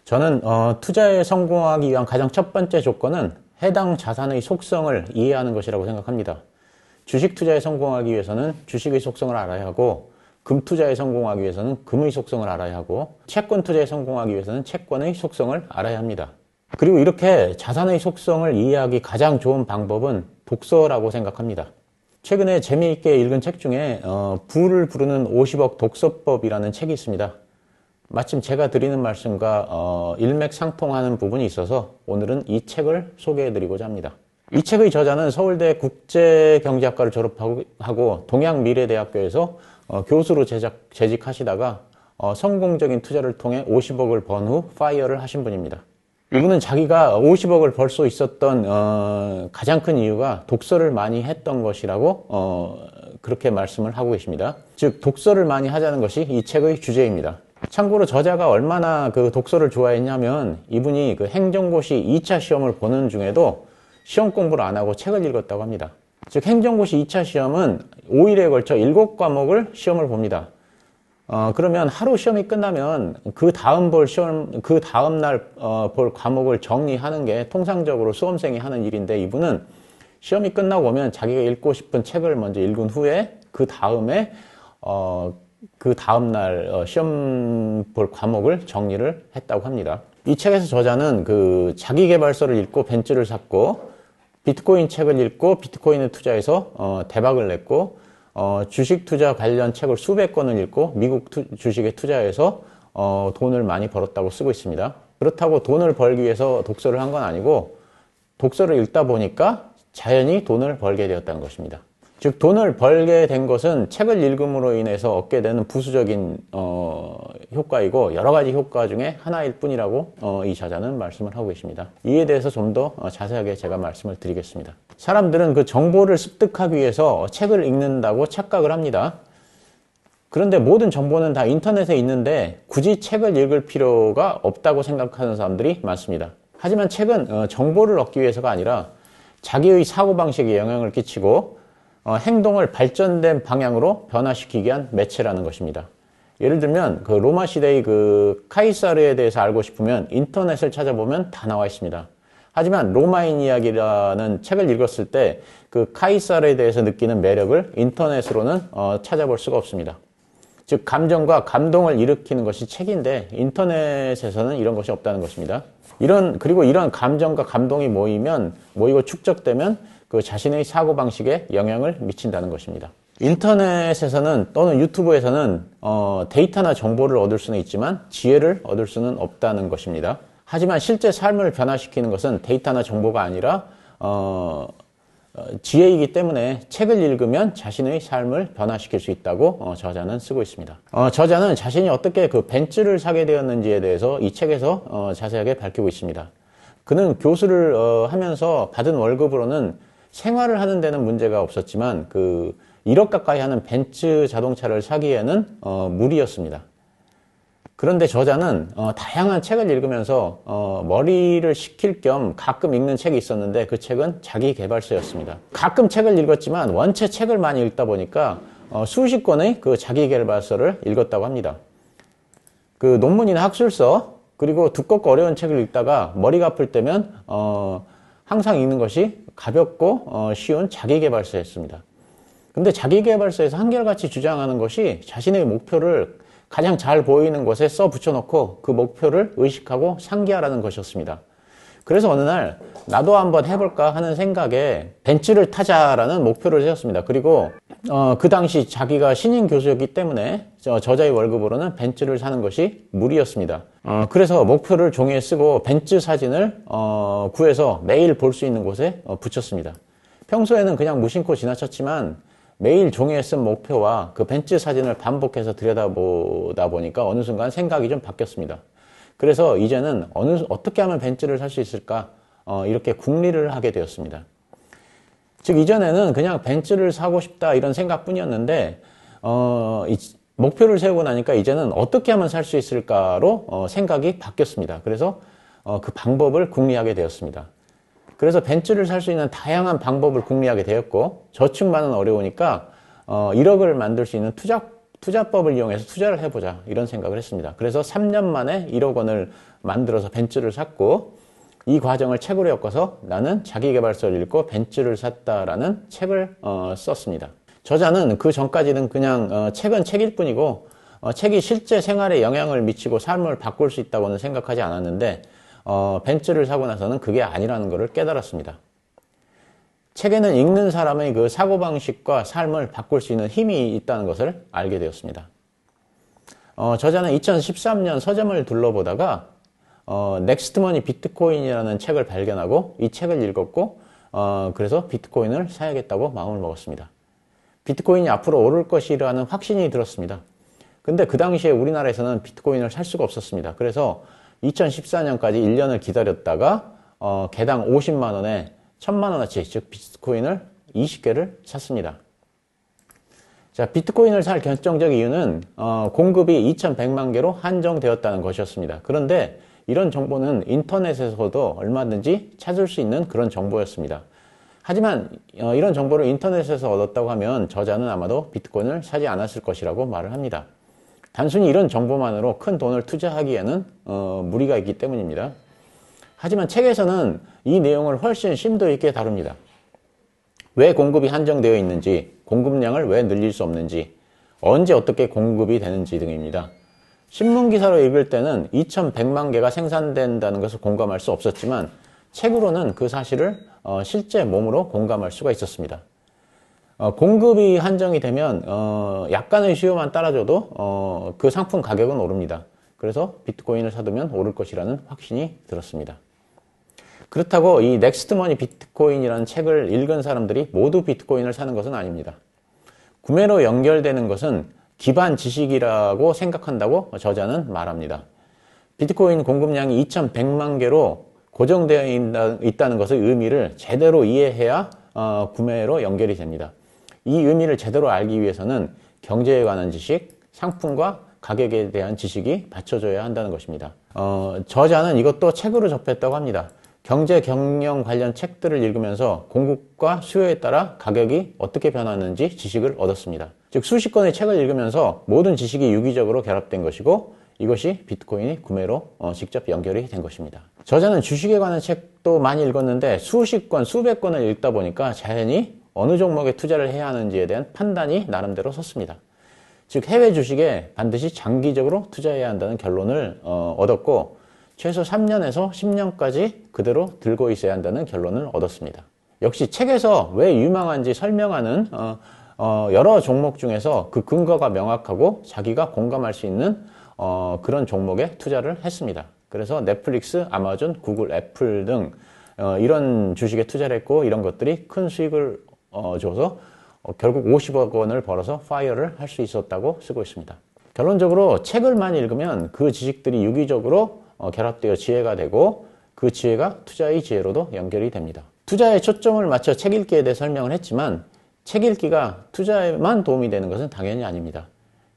저는 투자에 성공하기 위한 가장 첫 번째 조건은 해당 자산의 속성을 이해하는 것이라고 생각합니다. 주식 투자에 성공하기 위해서는 주식의 속성을 알아야 하고, 금 투자에 성공하기 위해서는 금의 속성을 알아야 하고, 채권 투자에 성공하기 위해서는 채권의 속성을 알아야 합니다. 그리고 이렇게 자산의 속성을 이해하기 가장 좋은 방법은 독서라고 생각합니다. 최근에 재미있게 읽은 책 중에 부를 부르는 50억 독서법이라는 책이 있습니다. 마침 제가 드리는 말씀과 일맥상통하는 부분이 있어서 오늘은 이 책을 소개해드리고자 합니다. 이 책의 저자는 서울대 국제경제학과를 졸업하고 동양미래대학교에서 교수로 재직하시다가 성공적인 투자를 통해 50억을 번 후 파이어를 하신 분입니다. 이분은 자기가 50억을 벌 수 있었던 가장 큰 이유가 독서를 많이 했던 것이라고 그렇게 말씀을 하고 계십니다. 즉 독서를 많이 하자는 것이 이 책의 주제입니다. 참고로 저자가 얼마나 그 독서를 좋아했냐면 이분이 그 행정고시 2차 시험을 보는 중에도 시험 공부를 안 하고 책을 읽었다고 합니다. 즉 행정고시 2차 시험은 5일에 걸쳐 7과목을 시험을 봅니다. 그러면 하루 시험이 끝나면 그 다음 날 볼 과목을 정리하는 게 통상적으로 수험생이 하는 일인데, 이분은 시험이 끝나고 오면 자기가 읽고 싶은 책을 먼저 읽은 후에 그 다음에 그 다음날 시험 볼 과목을 정리를 했다고 합니다. 이 책에서 저자는 그 자기계발서를 읽고 벤츠를 샀고, 비트코인 책을 읽고 비트코인에 투자해서 대박을 냈고, 주식 투자 관련 책을 수백 권을 읽고 미국 주식에 투자해서 돈을 많이 벌었다고 쓰고 있습니다. 그렇다고 돈을 벌기 위해서 독서를 한 건 아니고, 독서를 읽다 보니까 자연히 돈을 벌게 되었다는 것입니다. 즉 돈을 벌게 된 것은 책을 읽음으로 인해서 얻게 되는 부수적인 효과이고, 여러 가지 효과 중에 하나일 뿐이라고 이 저자는 말씀을 하고 계십니다. 이에 대해서 좀 더 자세하게 제가 말씀을 드리겠습니다. 사람들은 그 정보를 습득하기 위해서 책을 읽는다고 착각을 합니다. 그런데 모든 정보는 다 인터넷에 있는데 굳이 책을 읽을 필요가 없다고 생각하는 사람들이 많습니다. 하지만 책은 정보를 얻기 위해서가 아니라 자기의 사고방식에 영향을 끼치고 행동을 발전된 방향으로 변화시키기 위한 매체라는 것입니다. 예를 들면 그 로마 시대의 그 카이사르에 대해서 알고 싶으면 인터넷을 찾아보면 다 나와 있습니다. 하지만 로마인 이야기라는 책을 읽었을 때 그 카이사르에 대해서 느끼는 매력을 인터넷으로는 찾아볼 수가 없습니다. 즉 감정과 감동을 일으키는 것이 책인데 인터넷에서는 이런 것이 없다는 것입니다. 그리고 이런 감정과 감동이 모이고 축적되면 그 자신의 사고방식에 영향을 미친다는 것입니다. 인터넷에서는 또는 유튜브에서는 데이터나 정보를 얻을 수는 있지만 지혜를 얻을 수는 없다는 것입니다. 하지만 실제 삶을 변화시키는 것은 데이터나 정보가 아니라 지혜이기 때문에 책을 읽으면 자신의 삶을 변화시킬 수 있다고 저자는 쓰고 있습니다. 저자는 자신이 어떻게 그 벤츠를 사게 되었는지에 대해서 이 책에서 자세하게 밝히고 있습니다. 그는 교수를 하면서 받은 월급으로는 생활을 하는 데는 문제가 없었지만 그 1억 가까이 하는 벤츠 자동차를 사기에는 무리였습니다. 그런데 저자는 다양한 책을 읽으면서 머리를 식힐 겸 가끔 읽는 책이 있었는데 그 책은 자기계발서였습니다. 가끔 책을 읽었지만 원체 책을 많이 읽다 보니까 수십 권의 그 자기계발서를 읽었다고 합니다. 그 논문이나 학술서 그리고 두껍고 어려운 책을 읽다가 머리가 아플 때면 항상 읽는 것이 가볍고 쉬운 자기계발서였습니다. 근데 자기계발서에서 한결같이 주장하는 것이 자신의 목표를 가장 잘 보이는 곳에 써 붙여놓고 그 목표를 의식하고 상기하라는 것이었습니다. 그래서 어느 날 나도 한번 해볼까 하는 생각에 벤츠를 타자라는 목표를 세웠습니다. 그리고 그 당시 자기가 신임 교수였기 때문에 저자의 월급으로는 벤츠를 사는 것이 무리였습니다. 그래서 목표를 종이에 쓰고 벤츠 사진을 구해서 매일 볼 수 있는 곳에 붙였습니다. 평소에는 그냥 무심코 지나쳤지만 매일 종이에 쓴 목표와 그 벤츠 사진을 반복해서 들여다보다 보니까 어느 순간 생각이 좀 바뀌었습니다. 그래서 이제는 어떻게 하면 벤츠를 살 수 있을까 이렇게 궁리를 하게 되었습니다. 즉 이전에는 그냥 벤츠를 사고 싶다 이런 생각뿐이었는데 목표를 세우고 나니까 이제는 어떻게 하면 살 수 있을까로 생각이 바뀌었습니다. 그래서 그 방법을 궁리하게 되었습니다. 그래서 벤츠를 살 수 있는 다양한 방법을 궁리하게 되었고, 저축만은 어려우니까 1억을 만들 수 있는 투자법을 이용해서 투자를 해보자 이런 생각을 했습니다. 그래서 3년 만에 1억 원을 만들어서 벤츠를 샀고 이 과정을 책으로 엮어서 나는 자기계발서를 읽고 벤츠를 샀다라는 책을 썼습니다. 저자는 그 전까지는 그냥 책은 책일 뿐이고 책이 실제 생활에 영향을 미치고 삶을 바꿀 수 있다고는 생각하지 않았는데 벤츠를 사고 나서는 그게 아니라는 것을 깨달았습니다. 책에는 읽는 사람의 그 사고방식과 삶을 바꿀 수 있는 힘이 있다는 것을 알게 되었습니다. 저자는 2013년 서점을 둘러보다가 넥스트머니 비트코인이라는 책을 발견하고 이 책을 읽었고 그래서 비트코인을 사야겠다고 마음을 먹었습니다. 비트코인이 앞으로 오를 것이라는 확신이 들었습니다. 근데 그 당시에 우리나라에서는 비트코인을 살 수가 없었습니다. 그래서 2014년까지 1년을 기다렸다가 개당 50만 원에 1000만 원어치, 즉 비트코인을 20개를 샀습니다. 자, 비트코인을 살 결정적 이유는 공급이 2100만 개로 한정되었다는 것이었습니다. 그런데 이런 정보는 인터넷에서도 얼마든지 찾을 수 있는 그런 정보였습니다. 하지만 이런 정보를 인터넷에서 얻었다고 하면 저자는 아마도 비트코인을 사지 않았을 것이라고 말을 합니다. 단순히 이런 정보만으로 큰 돈을 투자하기에는 무리가 있기 때문입니다. 하지만 책에서는 이 내용을 훨씬 심도 있게 다룹니다. 왜 공급이 한정되어 있는지, 공급량을 왜 늘릴 수 없는지, 언제 어떻게 공급이 되는지 등입니다. 신문기사로 읽을 때는 2100만 개가 생산된다는 것을 공감할 수 없었지만 책으로는 그 사실을 실제 몸으로 공감할 수가 있었습니다. 공급이 한정이 되면 약간의 수요만 따라줘도 그 상품 가격은 오릅니다. 그래서 비트코인을 사두면 오를 것이라는 확신이 들었습니다. 그렇다고 이 넥스트머니 비트코인이라는 책을 읽은 사람들이 모두 비트코인을 사는 것은 아닙니다. 구매로 연결되는 것은 기반 지식이라고 생각한다고 저자는 말합니다. 비트코인 공급량이 2100만 개로 고정되어 있다는 것의 의미를 제대로 이해해야 구매로 연결이 됩니다. 이 의미를 제대로 알기 위해서는 경제에 관한 지식, 상품과 가격에 대한 지식이 받쳐줘야 한다는 것입니다. 저자는 이것도 책으로 접했다고 합니다. 경제 경영 관련 책들을 읽으면서 공급과 수요에 따라 가격이 어떻게 변하는지 지식을 얻었습니다. 즉 수십 권의 책을 읽으면서 모든 지식이 유기적으로 결합된 것이고 이것이 비트코인이 구매로 직접 연결이 된 것입니다. 저자는 주식에 관한 책도 많이 읽었는데 수십 권, 수백 권을 읽다 보니까 자연히 어느 종목에 투자를 해야 하는지에 대한 판단이 나름대로 섰습니다. 즉 해외 주식에 반드시 장기적으로 투자해야 한다는 결론을 얻었고 최소 3년에서 10년까지 그대로 들고 있어야 한다는 결론을 얻었습니다. 역시 책에서 왜 유망한지 설명하는 여러 종목 중에서 그 근거가 명확하고 자기가 공감할 수 있는 그런 종목에 투자를 했습니다. 그래서 넷플릭스, 아마존, 구글, 애플 등 이런 주식에 투자를 했고 이런 것들이 큰 수익을 줘서 결국 50억 원을 벌어서 파이어를 할 수 있었다고 쓰고 있습니다. 결론적으로 책을 많이 읽으면 그 지식들이 유기적으로 결합되어 지혜가 되고 그 지혜가 투자의 지혜로도 연결이 됩니다. 투자에 초점을 맞춰 책 읽기에 대해 설명을 했지만 책 읽기가 투자에만 도움이 되는 것은 당연히 아닙니다.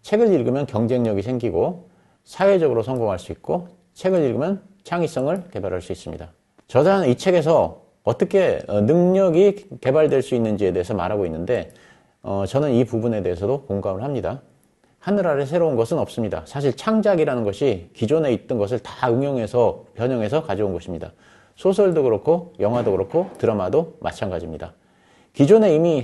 책을 읽으면 경쟁력이 생기고 사회적으로 성공할 수 있고 책을 읽으면 창의성을 개발할 수 있습니다. 저자는 이 책에서 어떻게 능력이 개발될 수 있는지에 대해서 말하고 있는데 저는 이 부분에 대해서도 공감을 합니다. 하늘 아래 새로운 것은 없습니다. 사실 창작이라는 것이 기존에 있던 것을 다 응용해서 변형해서 가져온 것입니다. 소설도 그렇고 영화도 그렇고 드라마도 마찬가지입니다. 기존에 이미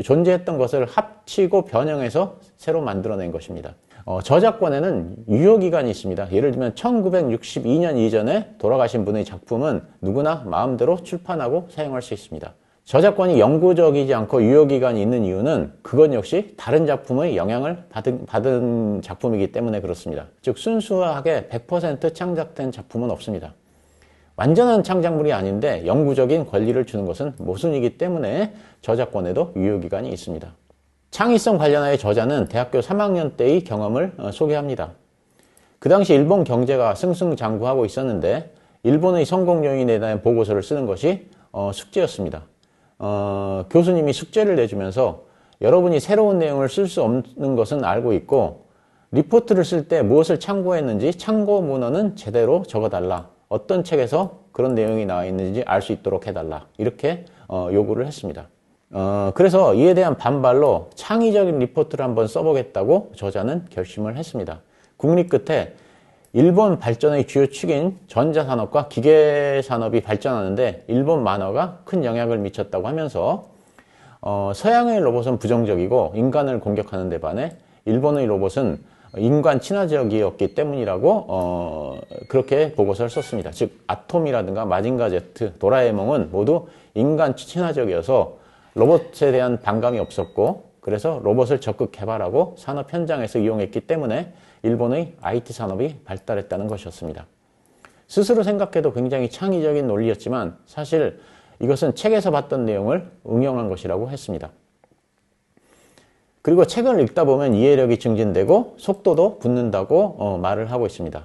존재했던 것을 합치고 변형해서 새로 만들어낸 것입니다. 저작권에는 유효기간이 있습니다. 예를 들면 1962년 이전에 돌아가신 분의 작품은 누구나 마음대로 출판하고 사용할 수 있습니다. 저작권이 영구적이지 않고 유효기간이 있는 이유는 그건 역시 다른 작품의 영향을 받은 작품이기 때문에 그렇습니다. 즉 순수하게 100% 창작된 작품은 없습니다. 완전한 창작물이 아닌데 영구적인 권리를 주는 것은 모순이기 때문에 저작권에도 유효기간이 있습니다. 창의성 관련하여 저자는 대학교 3학년 때의 경험을 소개합니다. 그 당시 일본 경제가 승승장구하고 있었는데 일본의 성공 요인에 대한 보고서를 쓰는 것이 숙제였습니다. 교수님이 숙제를 내주면서 여러분이 새로운 내용을 쓸 수 없는 것은 알고 있고 리포트를 쓸 때 무엇을 참고했는지 참고 문헌은 제대로 적어달라. 어떤 책에서 그런 내용이 나와 있는지 알 수 있도록 해달라. 이렇게 요구를 했습니다. 그래서 이에 대한 반발로 창의적인 리포트를 한번 써보겠다고 저자는 결심을 했습니다. 국립 끝에 일본 발전의 주요 축인 전자산업과 기계산업이 발전하는데 일본 만화가 큰 영향을 미쳤다고 하면서 서양의 로봇은 부정적이고 인간을 공격하는 데 반해 일본의 로봇은 인간 친화적이었기 때문이라고 그렇게 보고서를 썼습니다. 즉 아톰이라든가 마징가 제트, 도라에몽은 모두 인간 친화적이어서 로봇에 대한 반감이 없었고 그래서 로봇을 적극 개발하고 산업 현장에서 이용했기 때문에 일본의 IT 산업이 발달했다는 것이었습니다. 스스로 생각해도 굉장히 창의적인 논리였지만 사실 이것은 책에서 봤던 내용을 응용한 것이라고 했습니다. 그리고 책을 읽다 보면 이해력이 증진되고 속도도 붙는다고 말을 하고 있습니다.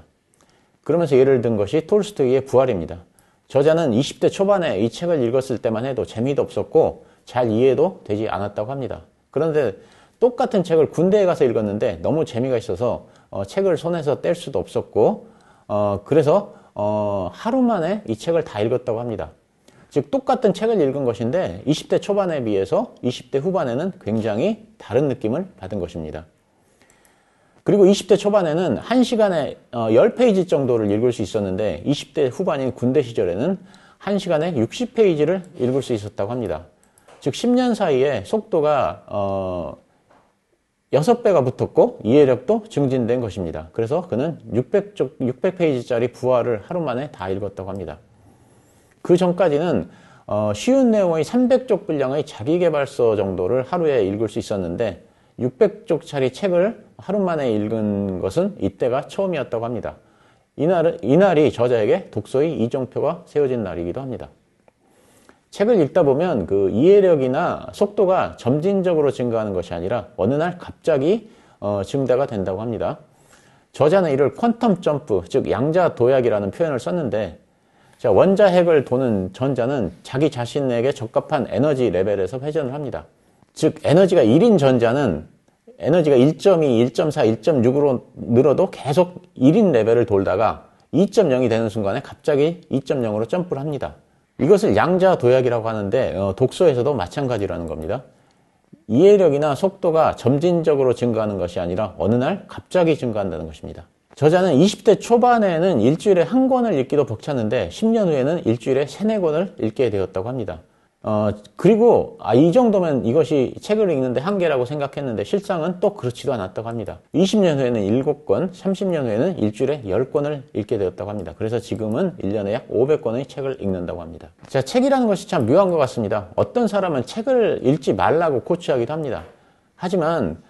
그러면서 예를 든 것이 톨스토이의 부활입니다. 저자는 20대 초반에 이 책을 읽었을 때만 해도 재미도 없었고 잘 이해도 되지 않았다고 합니다. 그런데 똑같은 책을 군대에 가서 읽었는데 너무 재미가 있어서 책을 손에서 뗄 수도 없었고 그래서 하루 만에 이 책을 다 읽었다고 합니다. 즉 똑같은 책을 읽은 것인데 20대 초반에 비해서 20대 후반에는 굉장히 다른 느낌을 받은 것입니다. 그리고 20대 초반에는 1시간에 10페이지 정도를 읽을 수 있었는데 20대 후반인 군대 시절에는 1시간에 60페이지를 읽을 수 있었다고 합니다. 즉 10년 사이에 속도가 6배가 붙었고 이해력도 증진된 것입니다. 그래서 그는 600페이지짜리 부활을 하루 만에 다 읽었다고 합니다. 그 전까지는 쉬운 내용의 300쪽 분량의 자기계발서 정도를 하루에 읽을 수 있었는데 600쪽짜리 책을 하루 만에 읽은 것은 이때가 처음이었다고 합니다. 이날이 저자에게 독서의 이정표가 세워진 날이기도 합니다. 책을 읽다 보면 그 이해력이나 속도가 점진적으로 증가하는 것이 아니라 어느 날 갑자기 증대가 된다고 합니다. 저자는 이를 퀀텀 점프, 즉 양자 도약이라는 표현을 썼는데 자, 원자핵을 도는 전자는 자기 자신에게 적합한 에너지 레벨에서 회전을 합니다. 즉 에너지가 1인 전자는 에너지가 1.2, 1.4, 1.6으로 늘어도 계속 1인 레벨을 돌다가 2.0이 되는 순간에 갑자기 2.0으로 점프를 합니다. 이것을 양자 도약이라고 하는데 독서에서도 마찬가지라는 겁니다. 이해력이나 속도가 점진적으로 증가하는 것이 아니라 어느 날 갑자기 증가한다는 것입니다. 저자는 20대 초반에는 일주일에 한 권을 읽기도 벅찼는데 10년 후에는 일주일에 3, 4권을 읽게 되었다고 합니다. 그리고 이 정도면 이것이 책을 읽는데 한계라고 생각했는데 실상은 또 그렇지도 않았다고 합니다. 20년 후에는 7권, 30년 후에는 일주일에 10권을 읽게 되었다고 합니다. 그래서 지금은 1년에 약 500권의 책을 읽는다고 합니다. 자, 책이라는 것이 참 묘한 것 같습니다. 어떤 사람은 책을 읽지 말라고 코치하기도 합니다. 하지만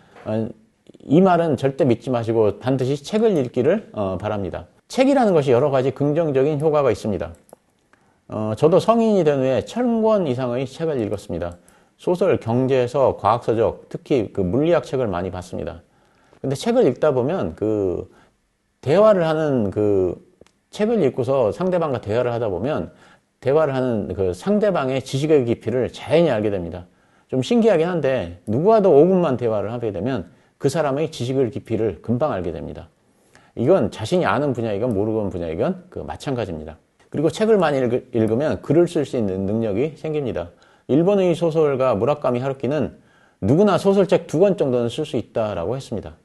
이 말은 절대 믿지 마시고 반드시 책을 읽기를 바랍니다. 책이라는 것이 여러 가지 긍정적인 효과가 있습니다. 저도 성인이 된 후에 1000권 이상의 책을 읽었습니다. 소설, 경제서, 과학서적, 특히 그 물리학 책을 많이 봤습니다. 근데 책을 읽다 보면 그 대화를 하는 그 책을 읽고서 상대방과 대화를 하다 보면 대화를 하는 그 상대방의 지식의 깊이를 자연히 알게 됩니다. 좀 신기하긴 한데 누구와도 5분만 대화를 하게 되면 그 사람의 지식의 깊이를 금방 알게 됩니다. 이건 자신이 아는 분야이건 모르는 분야이건 마찬가지입니다. 그리고 책을 많이 읽으면 글을 쓸 수 있는 능력이 생깁니다. 일본의 소설가 무라카미 하루키는 누구나 소설책 2권 정도는 쓸 수 있다라고 했습니다.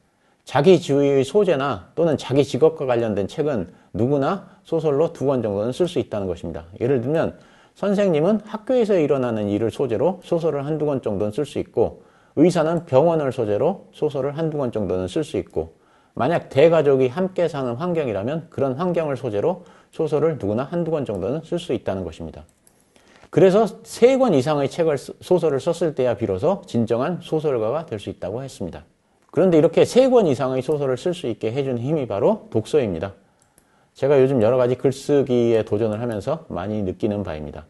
자기 지위의 소재나 또는 자기 직업과 관련된 책은 누구나 소설로 2권 정도는 쓸 수 있다는 것입니다. 예를 들면 선생님은 학교에서 일어나는 일을 소재로 소설을 1-2권 정도는 쓸 수 있고 의사는 병원을 소재로 소설을 1-2권 정도는 쓸 수 있고 만약 대가족이 함께 사는 환경이라면 그런 환경을 소재로 소설을 누구나 1-2권 정도는 쓸 수 있다는 것입니다. 그래서 3권 이상의 소설을 썼을 때야 비로소 진정한 소설가가 될 수 있다고 했습니다. 그런데 이렇게 3권 이상의 소설을 쓸 수 있게 해준 힘이 바로 독서입니다. 제가 요즘 여러 가지 글쓰기에 도전을 하면서 많이 느끼는 바입니다.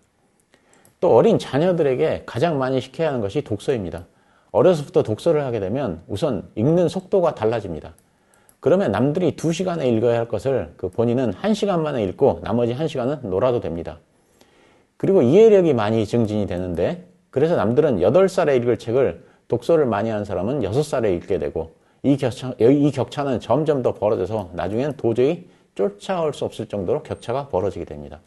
또 어린 자녀들에게 가장 많이 시켜야 하는 것이 독서입니다. 어려서부터 독서를 하게 되면 우선 읽는 속도가 달라집니다. 그러면 남들이 2시간에 읽어야 할 것을 본인은 1시간 만에 읽고 나머지 1시간은 놀아도 됩니다. 그리고 이해력이 많이 증진이 되는데 그래서 남들은 8살에 읽을 책을 독서를 많이 하는 사람은 6살에 읽게 되고 이 격차는 점점 더 벌어져서 나중엔 도저히 쫓아올 수 없을 정도로 격차가 벌어지게 됩니다.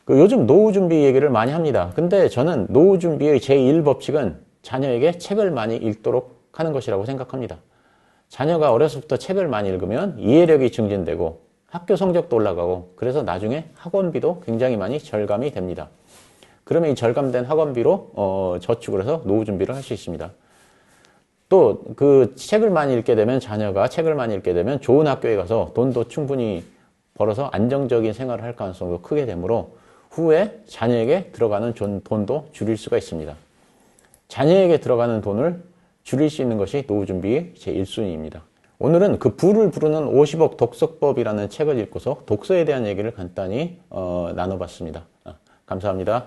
요즘 노후 준비 얘기를 많이 합니다. 근데 저는 노후 준비의 제1법칙은 자녀에게 책을 많이 읽도록 하는 것이라고 생각합니다. 자녀가 어려서부터 책을 많이 읽으면 이해력이 증진되고 학교 성적도 올라가고 그래서 나중에 학원비도 굉장히 많이 절감이 됩니다. 그러면 이 절감된 학원비로 저축을 해서 노후 준비를 할 수 있습니다. 또 그 책을 많이 읽게 되면 자녀가 책을 많이 읽게 되면 좋은 학교에 가서 돈도 충분히 벌어서 안정적인 생활을 할 가능성도 크게 되므로 후에 자녀에게 들어가는 돈도 줄일 수가 있습니다. 자녀에게 들어가는 돈을 줄일 수 있는 것이 노후 준비의 제1순위입니다. 오늘은 그 부를 부르는 50억 독서법이라는 책을 읽고서 독서에 대한 얘기를 간단히 나눠봤습니다. 감사합니다.